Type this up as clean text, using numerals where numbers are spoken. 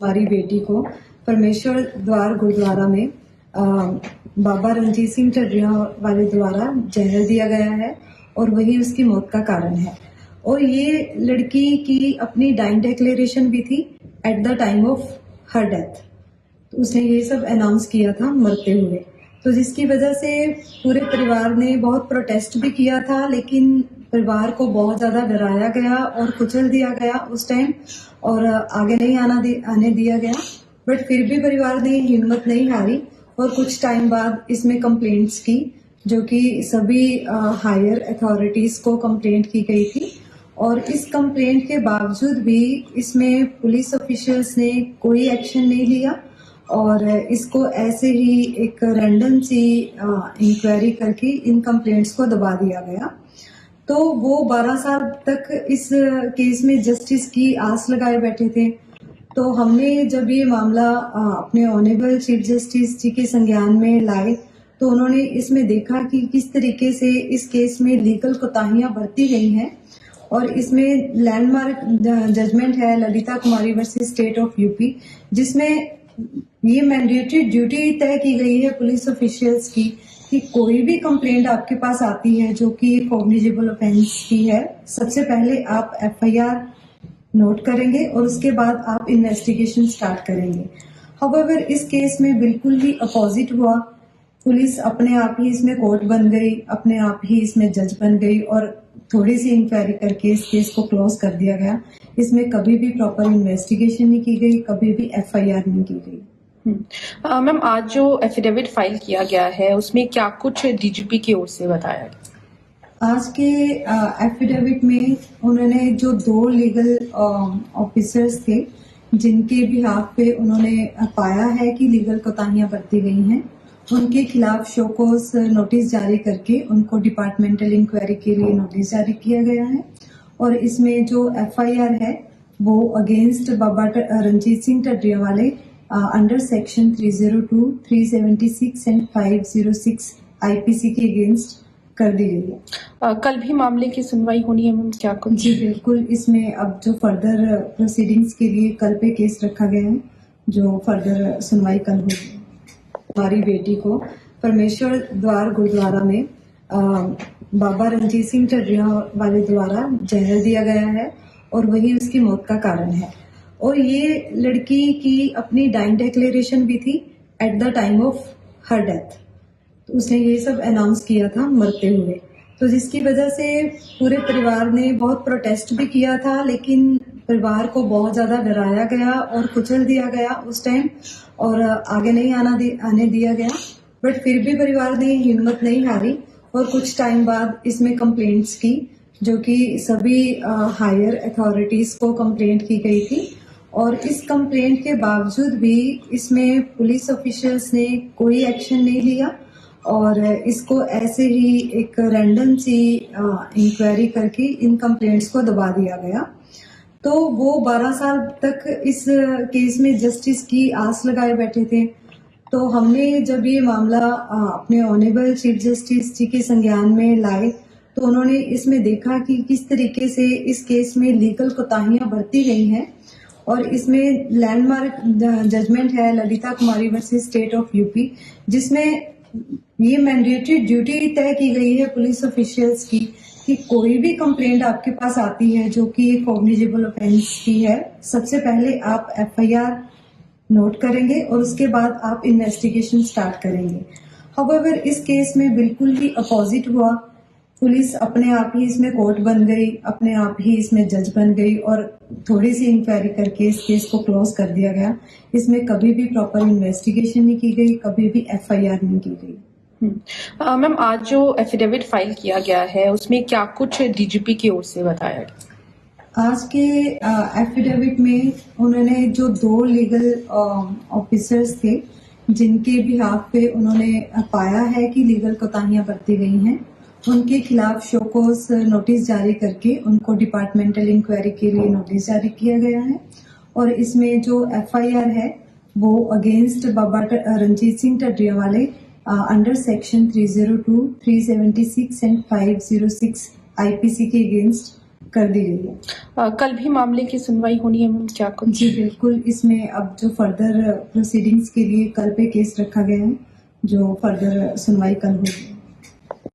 हमारी बेटी को परमेश्वर द्वार गुरुद्वारा में बाबा रणजीत सिंह ढड्रिया वाले द्वारा जहर दिया गया है और वही उसकी मौत का कारण है। और ये लड़की की अपनी डाइंग डिक्लेरेशन भी थी at the time of her death. तो उसने ये सब अनाउंस किया था मरते हुए, तो जिसकी वजह से पूरे परिवार ने बहुत प्रोटेस्ट भी किया था, लेकिन परिवार को बहुत ज़्यादा डराया गया और कुचल दिया गया उस टाइम और आगे नहीं आने दिया गया। बट फिर भी परिवार ने हिम्मत नहीं हारी और कुछ टाइम बाद इसमें कंप्लेंट्स की, जो कि सभी हायर अथॉरिटीज को कंप्लेंट की गई थी। और इस कंप्लेंट के बावजूद भी इसमें पुलिस ऑफिशियल्स ने कोई एक्शन नहीं लिया और इसको ऐसे ही एक रैंडम सी इंक्वायरी करके इन कंप्लेंट्स को दबा दिया गया। तो वो 12 साल तक इस केस में जस्टिस की आस लगाए बैठे थे। तो हमने जब ये मामला अपने ऑनरेबल चीफ जस्टिस जी के संज्ञान में लाए, तो उन्होंने इसमें देखा कि किस तरीके से इस केस में लीगल कोताहियां बरती गई हैं और इसमें लैंडमार्क जजमेंट है ललिता कुमारी वर्सेस स्टेट ऑफ यूपी, जिसमें ये मैंडेटरी ड्यूटी तय की गई है पुलिस ऑफिशियल्स की कि कोई भी कंप्लेंट आपके पास आती है जो कि कॉग्निजेबल ऑफेंस की है, सबसे पहले आप एफआईआर नोट करेंगे और उसके बाद आप इन्वेस्टिगेशन स्टार्ट करेंगे। हाउएवर इस केस में बिल्कुल ही अपोजिट हुआ। पुलिस अपने आप ही इसमें कोर्ट बन गई, अपने आप ही इसमें जज बन गई और थोड़ी सी इंक्वायरी करके इस केस को क्लोज कर दिया गया। इसमें कभी भी प्रॉपर इन्वेस्टिगेशन नहीं की गई, कभी भी एफआईआर नहीं की गई। मैम, आज जो एफिडेविट फाइल किया गया है उसमें क्या कुछ डीजीपी की ओर से बताया गया? आज के एफिडेविट में उन्होंने जो 2 लीगल ऑफिसर्स थे जिनके बिहाफ पे उन्होंने पाया है कि लीगल कोताहियां बरती गई हैं, उनके खिलाफ शोकोस नोटिस जारी करके उनको डिपार्टमेंटल इंक्वायरी के लिए नोटिस जारी किया गया है। और इसमें जो एफआईआर है वो अगेंस्ट बाबा रणजीत सिंह ढड्रिया वाले अंडर सेक्शन 302, 376 एंड 506 आईपीसी के अगेंस्ट कर दी गई है। कल भी मामले की सुनवाई होनी है मैम, क्या कुछ? जी बिल्कुल, इसमें अब जो फर्दर प्रोसीडिंग्स के लिए कल पे केस रखा गया है, जो फर्दर सुनवाई कल होगी। हमारी बेटी को परमेश्वर द्वार गुरुद्वारा में बाबा रणजीत सिंह ढड्रिया वाले द्वारा जहर दिया गया है और वही उसकी मौत का कारण है। और ये लड़की की अपनी डाइंग डिक्लेरेशन भी थी at the time of her death. तो उसने ये सब अनाउंस किया था मरते हुए, तो जिसकी वजह से पूरे परिवार ने बहुत प्रोटेस्ट भी किया था, लेकिन परिवार को बहुत ज्यादा डराया गया और कुचल दिया गया उस टाइम और आगे नहीं आने दिया गया। बट फिर भी परिवार ने हिम्मत नहीं हारी और कुछ टाइम बाद इसमें कंप्लेंट्स की, जो कि सभी हायर अथॉरिटीज को कंप्लेंट की गई थी। और इस कंप्लेंट के बावजूद भी इसमें पुलिस ऑफिशियल्स ने कोई एक्शन नहीं लिया और इसको ऐसे ही एक रैंडम सी इंक्वायरी करके इन कंप्लेंट्स को दबा दिया गया। तो वो 12 साल तक इस केस में जस्टिस की आस लगाए बैठे थे। तो हमने जब ये मामला अपने ऑनरेबल चीफ जस्टिस जी के संज्ञान में लाए, तो उन्होंने इसमें देखा कि किस तरीके से इस केस में लीगल कोताहियां बरती गई हैं और इसमें लैंडमार्क जजमेंट है ललिता कुमारी वर्सेस स्टेट ऑफ यूपी, जिसमें ये मैंडेटरी ड्यूटी तय की गई है पुलिस ऑफिशियल्स की कि कोई भी कंप्लेंट आपके पास आती है जो कि कॉग्निजेबल ऑफेंस की है, सबसे पहले आप एफआईआर नोट करेंगे और उसके बाद आप इन्वेस्टिगेशन स्टार्ट करेंगे। हाउएवर इस केस में बिल्कुल ही अपोजिट हुआ। पुलिस अपने आप ही इसमें कोर्ट बन गई, अपने आप ही इसमें जज बन गई और थोड़ी सी इंक्वायरी करके इस केस को क्लोज कर दिया गया। इसमें कभी भी प्रॉपर इन्वेस्टिगेशन नहीं की गई, कभी भी एफआईआर नहीं की गई। मैम, आज जो एफिडेविट फाइल किया गया है उसमें क्या कुछ डीजीपी की ओर से बताया गया? आज के एफिडेविट में उन्होंने जो 2 लीगल ऑफिसर्स थे जिनके बिहाफ पे उन्होंने पाया है कि लीगल कोताहियां बरती गई हैं, उनके खिलाफ शोकोस नोटिस जारी करके उनको डिपार्टमेंटल इंक्वायरी के लिए नोटिस जारी किया गया है। और इसमें जो एफआईआर है वो अगेंस्ट बाबा रणजीत सिंह ढड्रिया वाले अंडर सेक्शन 302, 376 एंड 506 आईपीसी के अगेंस्ट कर दी गई है। कल भी मामले की सुनवाई होनी है मैम, क्या कुछ? जी बिल्कुल, इसमें अब जो फर्दर प्रोसीडिंग्स के लिए कल पे केस रखा गया है, जो फर्दर सुनवाई कल होगी।